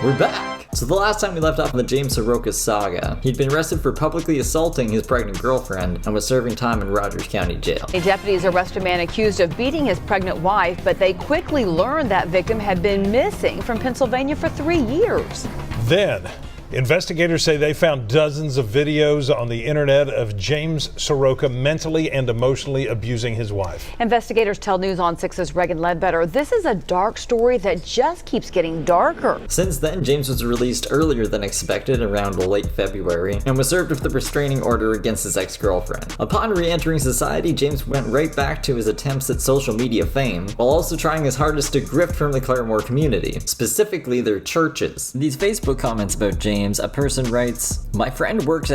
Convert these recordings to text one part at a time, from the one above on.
We're back! So the last time we left off in the James Saroka saga, he'd been arrested for publicly assaulting his pregnant girlfriend and was serving time in Rogers County Jail. Deputies arrest a man accused of beating his pregnant wife, but they quickly learned that victim had been missing from Pennsylvania for 3 years. Then, investigators say they found dozens of videos on the internet of James Saroka mentally and emotionally abusing his wife. Investigators tell News on 6's Reagan Ledbetter this is a dark story that just keeps getting darker. Since then, James was released earlier than expected around late February and was served with a restraining order against his ex-girlfriend. Upon re-entering society, James went right back to his attempts at social media fame, while also trying his hardest to grift from the Claremore community, specifically their churches. These Facebook comments about James, a person writes, "My friend works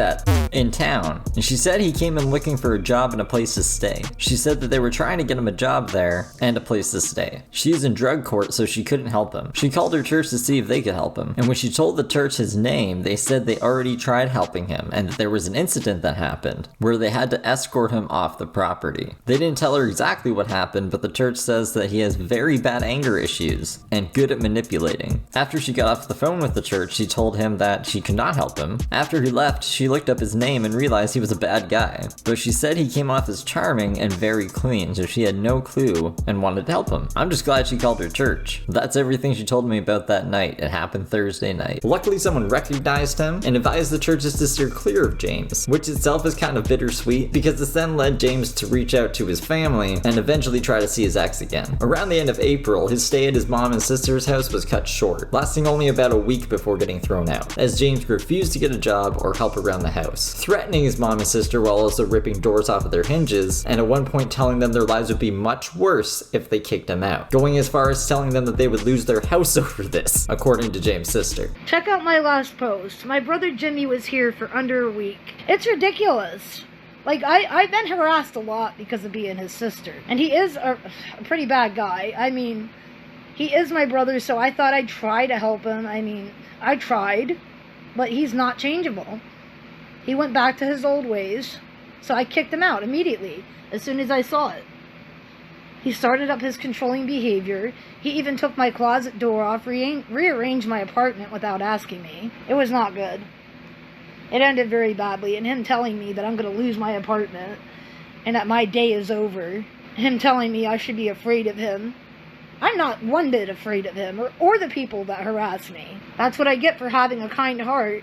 in town, and she said he came in looking for a job and a place to stay. She said that they were trying to get him a job there and a place to stay. She is in drug court, so she couldn't help him. She called her church to see if they could help him, and when she told the church his name, they said they already tried helping him, and that there was an incident that happened where they had to escort him off the property. They didn't tell her exactly what happened, but the church says that he has very bad anger issues and good at manipulating. After she got off the phone with the church, she told him that she could not help him. After he left, she looked up his name and realized he was a bad guy, but she said he came off as charming and very clean, so she had no clue and wanted to help him. I'm just glad she called her church. That's everything she told me about that night. It happened Thursday night. Luckily, someone recognized him and advised the churches to steer clear of James, which itself is kind of bittersweet because this then led James to reach out to his family and eventually try to see his ex again. Around the end of April, his stay at his mom and sister's house was cut short, lasting only about a week before getting thrown out, as James refused to get a job or help around the house, threatening his mom and sister while also ripping doors off of their hinges, and at one point telling them their lives would be much worse if they kicked him out, going as far as telling them that they would lose their house over this, according to James' sister. Check out my last post. My brother Jimmy was here for under a week. It's ridiculous. Like, I've been harassed a lot because of being his sister. And he is a pretty bad guy. I mean, he is my brother, so I thought I'd try to help him. I mean, I tried, but he's not changeable. He went back to his old ways, so I kicked him out immediately, as soon as I saw it. He started up his controlling behavior. He even took my closet door off, rearranged my apartment without asking me. It was not good. It ended very badly, and him telling me that I'm going to lose my apartment and that my day is over. Him telling me I should be afraid of him. I'm not one bit afraid of him or the people that harass me. That's what I get for having a kind heart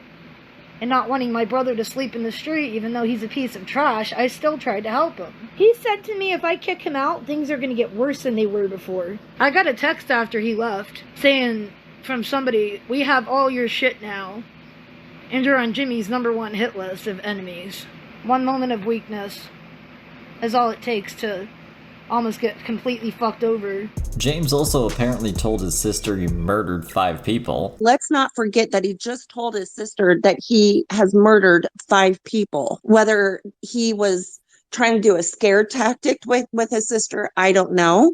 and not wanting my brother to sleep in the street. Even though he's a piece of trash, I still tried to help him. He said to me if I kick him out, things are going to get worse than they were before. I got a text after he left saying from somebody, "We have all your shit now, and you're on Jimmy's #1 hit list of enemies." One moment of weakness is all it takes to almost get completely fucked over. James also apparently told his sister he murdered 5 people. Let's not forget that he just told his sister that he has murdered 5 people. Whether he was trying to do a scare tactic with his sister, I don't know.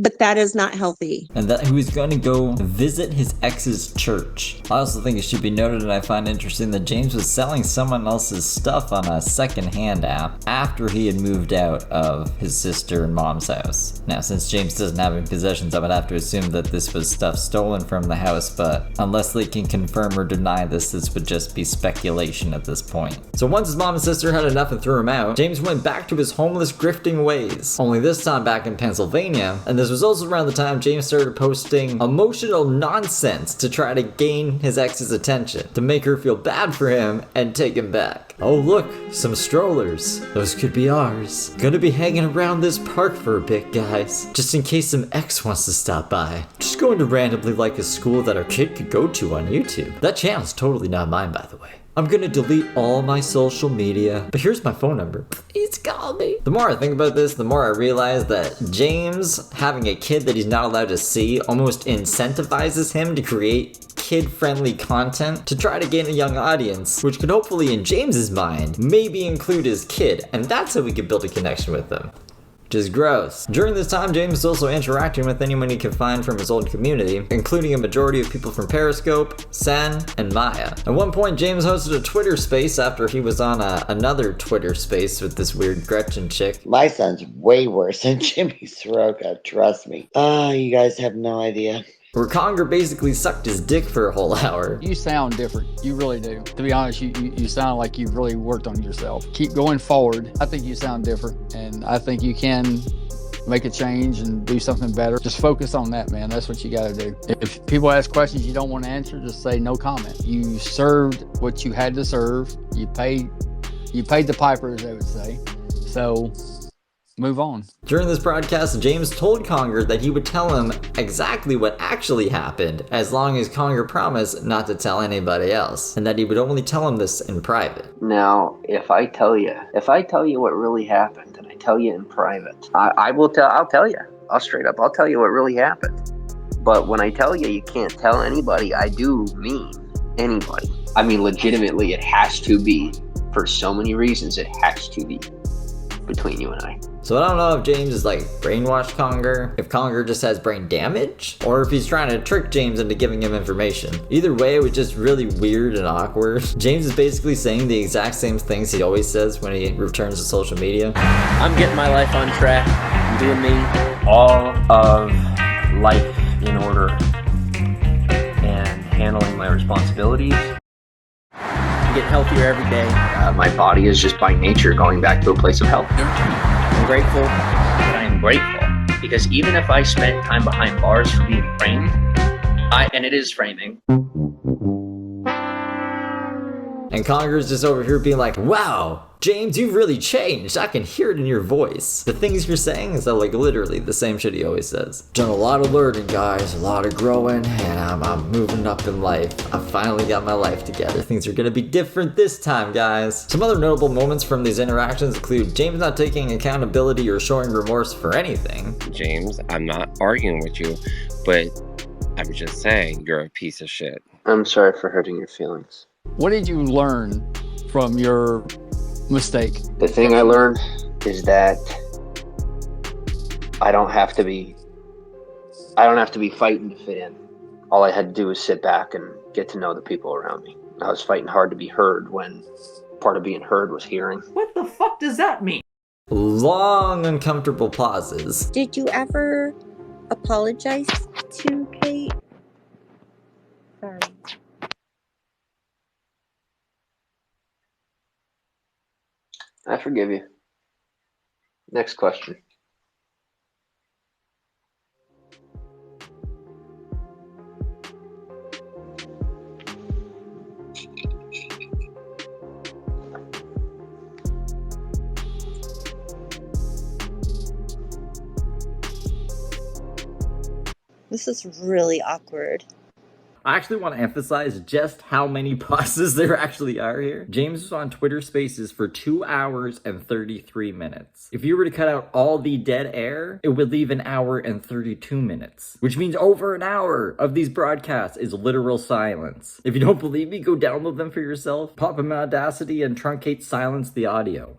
But that is not healthy. And that he was going to go visit his ex's church. I also think it should be noted, and I find interesting, that James was selling someone else's stuff on a second-hand app after he had moved out of his sister and mom's house. Now, since James doesn't have any possessions, I would have to assume that this was stuff stolen from the house, but unless they can confirm or deny this would just be speculation at this point. So once his mom and sister had enough and threw him out, James went back to his homeless grifting ways, only this time back in Pennsylvania, and this was also around the time James started posting emotional nonsense to try to gain his ex's attention, to make her feel bad for him and take him back. "Oh look, some strollers. Those could be ours. Gonna be hanging around this park for a bit, guys. Just in case some ex wants to stop by. Just going to randomly like a school that our kid could go to on YouTube. That channel's totally not mine, by the way. I'm gonna delete all my social media, but here's my phone number. Please call me." The more I think about this, the more I realize that James having a kid that he's not allowed to see almost incentivizes him to create kid-friendly content to try to gain a young audience, which could hopefully, in James's mind, maybe include his kid, and that's how we could build a connection with them. Which is gross. During this time, James is also interacting with anyone he can find from his old community, including a majority of people from Periscope, Sen, and Maya. At one point, James hosted a Twitter space after he was on another Twitter space with this weird Gretchen chick. My son's way worse than Jimmy Saroka, trust me. You guys have no idea. where Conger basically sucked his dick for a whole hour. You sound different. You really do. To be honest, you sound like you've really worked on yourself. Keep going forward. I think you sound different, and I think you can make a change and do something better. Just focus on that, man. That's what you got to do. If people ask questions you don't want to answer, just say no comment. You served what you had to serve. You paid the piper, as they would say. So move on. During this broadcast, James told Conger that he would tell him exactly what actually happened as long as Conger promised not to tell anybody else, and that he would only tell him this in private. Now, if I tell you what really happened, and I tell you in private, I'll tell you. I'll straight up, I'll tell you what really happened. But when I tell you can't tell anybody, I do mean anybody. I mean, legitimately, it has to be, for so many reasons, it has to be between you and I. So I don't know if James is like brainwashed Conger, if Conger just has brain damage, or if he's trying to trick James into giving him information. Either way, it was just really weird and awkward. James is basically saying the exact same things he always says when he returns to social media. I'm getting my life on track. I'm doing me. All of life in order and handling my responsibilities. Get healthier every day. My body is just by nature going back to a place of health. I'm grateful that I am grateful, because even if I spent time behind bars for being framed, and it is framing. And Conger's just over here being like, wow, James, you've really changed. I can hear it in your voice. The things you're saying is like literally the same shit he always says. Done a lot of learning, guys, a lot of growing, and I'm moving up in life. I finally got my life together. Things are gonna be different this time, guys. Some other notable moments from these interactions include James not taking accountability or showing remorse for anything. James, I'm not arguing with you, but I'm just saying you're a piece of shit. I'm sorry for hurting your feelings. What did you learn from your mistake? The thing I learned is that I don't have to be fighting to fit in. All I had to do was sit back and get to know the people around me. I was fighting hard to be heard when part of being heard was hearing. What the fuck does that mean? Long, uncomfortable pauses. Did you ever apologize to Kate? Sorry. I forgive you. Next question. This is really awkward. I actually want to emphasize just how many pauses there actually are here. James was on Twitter Spaces for 2 hours and 33 minutes. If you were to cut out all the dead air, it would leave 1 hour and 32 minutes, which means over an hour of these broadcasts is literal silence. If you don't believe me, go download them for yourself, pop them in Audacity, and truncate silence the audio.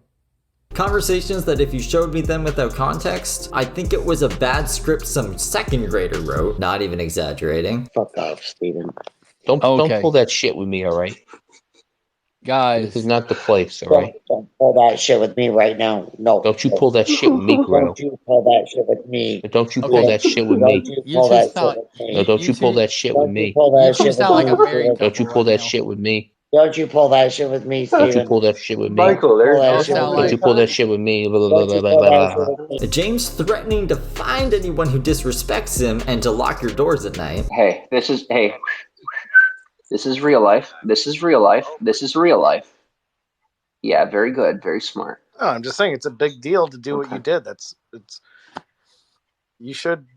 Conversations that if you showed me them without context, I think it was a bad script some second grader wrote, not even exaggerating. Fuck off, Steven. Don't pull that shit with me, all right? Guys. This is not the place, all right? Don't pull that shit with me right now. No. Don't you pull that shit with me, Gro. Don't you pull that shit with me. Don't you pull that shit with me. No, don't you pull that shit with me. Don't you pull that shit with me. Don't you pull that shit with me, Steven. Don't you pull that shit with me. Michael, don't you pull that shit with me. James threatening to find anyone who disrespects him and to lock your doors at night. Hey, this is real life. This is real life. This is real life. Yeah, very good. Very smart. No, I'm just saying it's a big deal to do what you did. You should.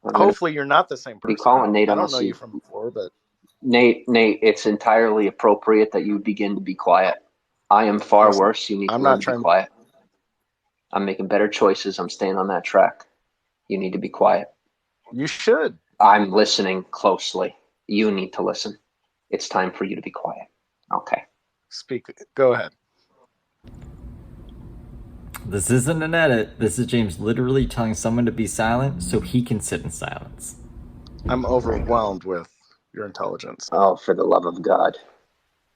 Hopefully, you're not the same person. Be calling Nate on I don't know you from before, but Nate, it's entirely appropriate that you begin to be quiet. I am far worse. You need to learn to be quiet. I'm making better choices. I'm staying on that track. You need to be quiet. You should. I'm listening closely. You need to listen. It's time for you to be quiet. Okay. Speak. Go ahead. This isn't an edit. This is James literally telling someone to be silent so he can sit in silence. I'm overwhelmed with your intelligence. Oh, for the love of God.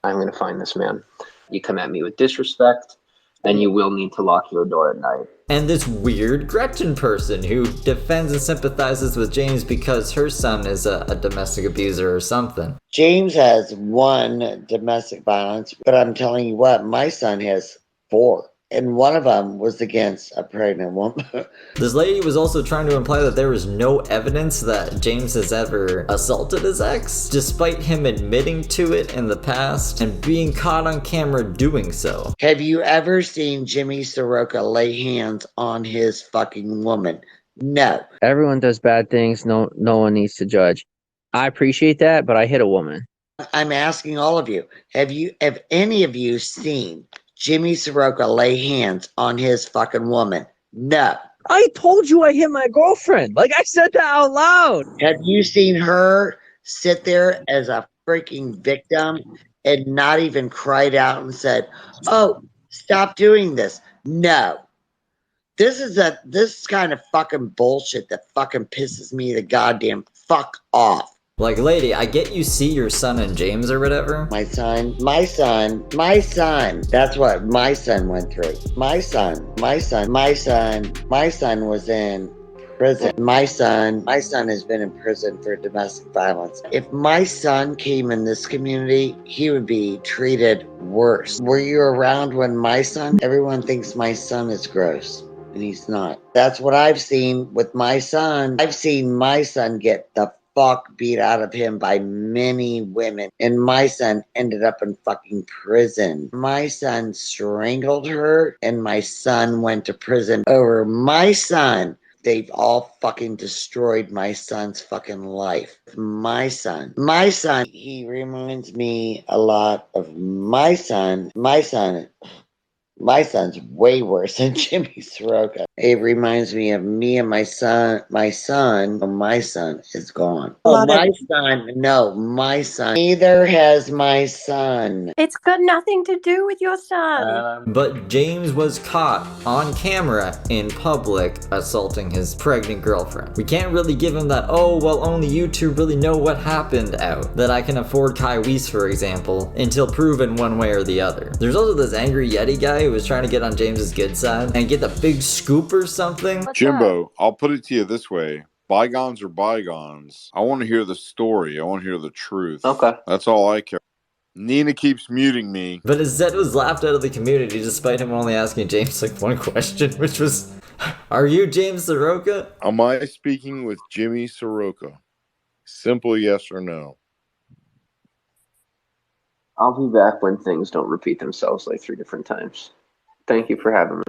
I'm going to find this man. You come at me with disrespect, and you will need to lock your door at night. And this weird Gretchen person who defends and sympathizes with James because her son is a domestic abuser or something. James has 1 domestic violence, but I'm telling you what, my son has 4. And one of them was against a pregnant woman. This lady was also trying to imply that there was no evidence that James has ever assaulted his ex, despite him admitting to it in the past and being caught on camera doing so. Have you ever seen Jimmy Saroka lay hands on his fucking woman? No. Everyone does bad things. No one needs to judge. I appreciate that, but I hit a woman. I'm asking all of you, have any of you seen Jimmy Saroka lay hands on his fucking woman? No. I told you I hit my girlfriend. Like, I said that out loud. Have you seen her sit there as a freaking victim and not even cried out and said, "Oh, stop doing this"? No. This is kind of fucking bullshit that fucking pisses me the goddamn fuck off. Like, lady, I get you see your son and James or whatever. My son. That's what my son went through. My son was in prison. My son has been in prison for domestic violence. If my son came in this community, he would be treated worse. Were you around when everyone thinks my son is gross, and he's not. That's what I've seen with my son. I've seen my son get the fuck beat out of him by many women, and my son ended up in fucking prison. My son strangled her, and my son went to prison over my son. They've all fucking destroyed my son's fucking life. My son, he reminds me a lot of my son. My son's way worse than Jimmy Saroka. It reminds me of me and my son. My son is gone. My son. Neither has my son. It's got nothing to do with your son. But James was caught on camera in public assaulting his pregnant girlfriend. We can't really give him that, "Oh, well, only you two really know what happened" out. That I can afford Kai Weiss, for example, until proven one way or the other. There's also this angry Yeti guy who was trying to get on James's good side and get the big scoop or something. Jimbo, I'll put it to you this way. Bygones are bygones. I want to hear the story. I want to hear the truth. Okay. That's all I care. Nina keeps muting me. But his set was laughed out of the community despite him only asking James like one question, which was, "Are you James Saroka?" Am I speaking with Jimmy Saroka? Simple yes or no. I'll be back when things don't repeat themselves like 3 different times. Thank you for having me.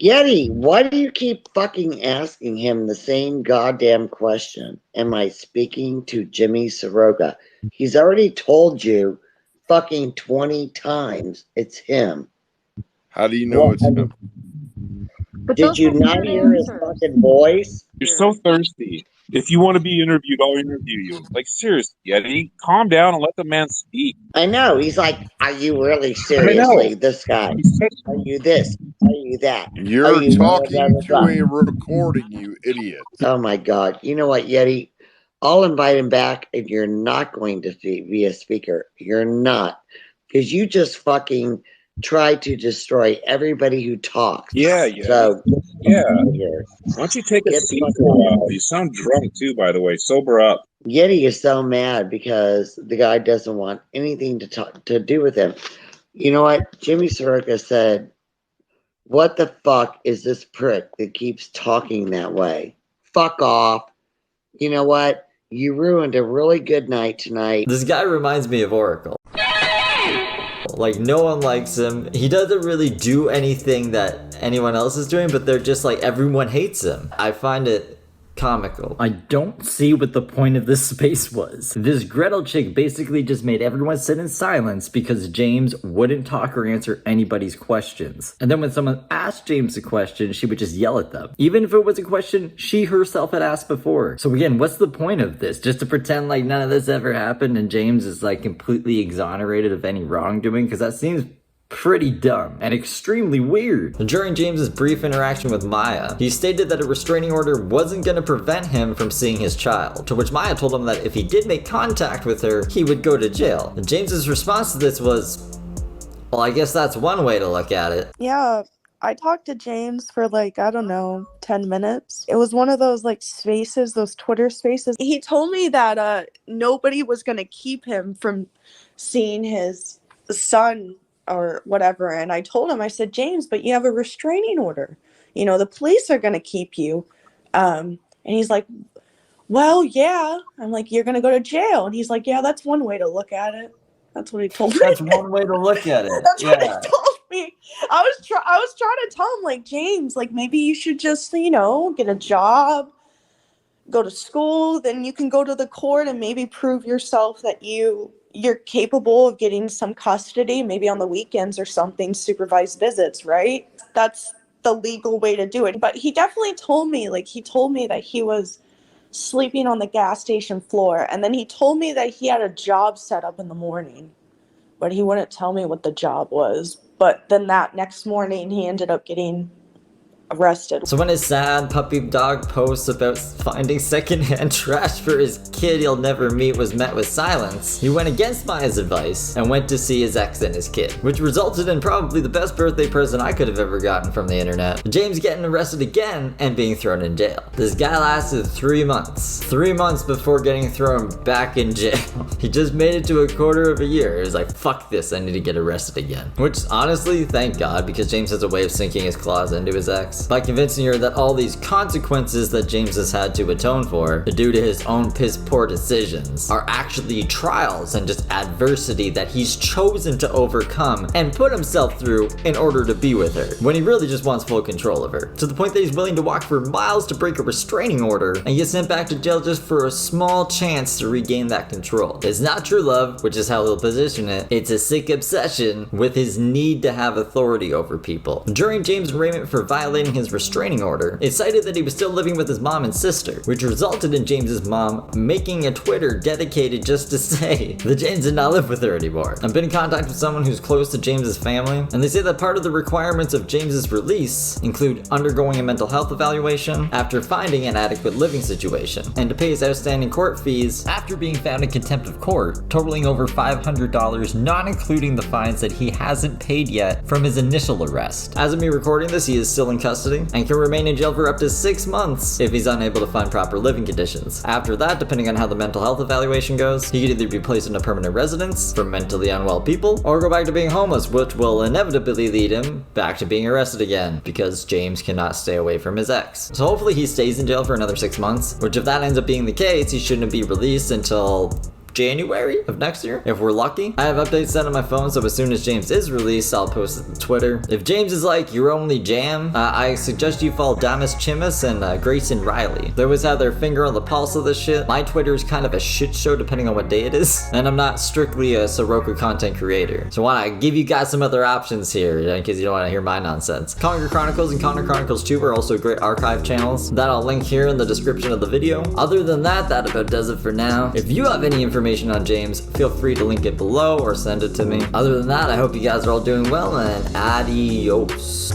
Yeti, why do you keep fucking asking him the same goddamn question? Am I speaking to Jimmy Saroka? He's already told you fucking 20 times it's him. How do you know it's him? Did you not hear his fucking voice? You're so thirsty. If you want to be interviewed, I'll interview you. Like, seriously, Yeti, calm down and let the man speak. I know. He's like, "Are you really seriously this guy? Are you this? Are you that? You're talking to a recording, you idiot." Oh my God. You know what, Yeti? I'll invite him back, and you're not going to be a speaker. You're not. Because you just fucking try to destroy everybody who talks. Yeah. So, yeah. Why don't you take a seat for a while? You sound drunk too, by the way. Sober up. Yeti is so mad because the guy doesn't want anything to do with him. You know what? Jimmy Saroka said, "What the fuck is this prick that keeps talking that way? Fuck off. You know what? You ruined a really good night tonight." This guy reminds me of Oracle. Like, no one likes him. He doesn't really do anything that anyone else is doing, but they're just like, everyone hates him. I find it comical. I don't see what the point of this space was. This Gretel chick basically just made everyone sit in silence because James wouldn't talk or answer anybody's questions. And then when someone asked James a question, she would just yell at them. Even if it was a question she herself had asked before. So again, what's the point of this? Just to pretend like none of this ever happened and James is like completely exonerated of any wrongdoing? Because that seems pretty dumb and extremely weird. During James's brief interaction with Maya, he stated that a restraining order wasn't going to prevent him from seeing his child, to which Maya told him that if he did make contact with her, he would go to jail. And James's response to this was, Well, I guess that's one way to look at it. Yeah, I talked to James for like, I don't know, 10 minutes. It was one of those like spaces, those Twitter spaces. He told me that nobody was going to keep him from seeing his son or whatever. And I told him, I said, James, but you have a restraining order. You know, the police are going to keep you. And he's like, well, yeah. I'm like, you're going to go to jail. And he's like, yeah, that's one way to look at it. That's what he told me. That's one way to look at it. That's what he told me. I was trying to tell him, like, James, like, maybe you should just, you know, get a job, go to school, then you can go to the court and maybe prove yourself that you're capable of getting some custody, maybe on the weekends or something, supervised visits, right? That's the legal way to do it. But he definitely told me that he was sleeping on the gas station floor, and then he told me that he had a job set up in the morning, but he wouldn't tell me what the job was. But then that next morning he ended up getting arrested. So when his sad puppy dog post about finding secondhand trash for his kid he'll never meet was met with silence, he went against Maya's advice and went to see his ex and his kid, which resulted in probably the best birthday present I could have ever gotten from the internet: James getting arrested again and being thrown in jail. This guy lasted 3 months. 3 months before getting thrown back in jail. He just made it to a quarter of a year. He was like, fuck this, I need to get arrested again. Which honestly, thank God, because James has a way of sinking his claws into his ex by convincing her that all these consequences that James has had to atone for due to his own piss poor decisions are actually trials and just adversity that he's chosen to overcome and put himself through in order to be with her, when he really just wants full control of her, to the point that he's willing to walk for miles to break a restraining order and get sent back to jail just for a small chance to regain that control. It's not true love, which is how he'll position it. It's a sick obsession with his need to have authority over people. During James' arraignment for violating his restraining order, it cited that he was still living with his mom and sister, which resulted in James's mom making a Twitter dedicated just to say that James did not live with her anymore. I've been in contact with someone who's close to James's family, and they say that part of the requirements of James's release include undergoing a mental health evaluation after finding an adequate living situation, and to pay his outstanding court fees after being found in contempt of court, totaling over $500, not including the fines that he hasn't paid yet from his initial arrest. As of me recording this, he is still in custody and can remain in jail for up to 6 months if he's unable to find proper living conditions. After that, depending on how the mental health evaluation goes, he could either be placed in a permanent residence for mentally unwell people or go back to being homeless, which will inevitably lead him back to being arrested again because James cannot stay away from his ex. So hopefully he stays in jail for another 6 months, which if that ends up being the case, he shouldn't be released until January of next year, if we're lucky. I have updates set on my phone, so as soon as James is released, I'll post it to Twitter. If James is like your only jam, I suggest you follow Damas Chimas and Grayson Riley. They always have their finger on the pulse of this shit. My Twitter is kind of a shit show depending on what day it is, and I'm not strictly a Saroka content creator. So I want to give you guys some other options here in case you don't want to hear my nonsense. Conquer Chronicles and Conquer Chronicles 2 are also great archive channels that I'll link here in the description of the video. Other than that, that about does it for now. If you have any information on James, feel free to link it below or send it to me. Other than that, I hope you guys are all doing well, and adios.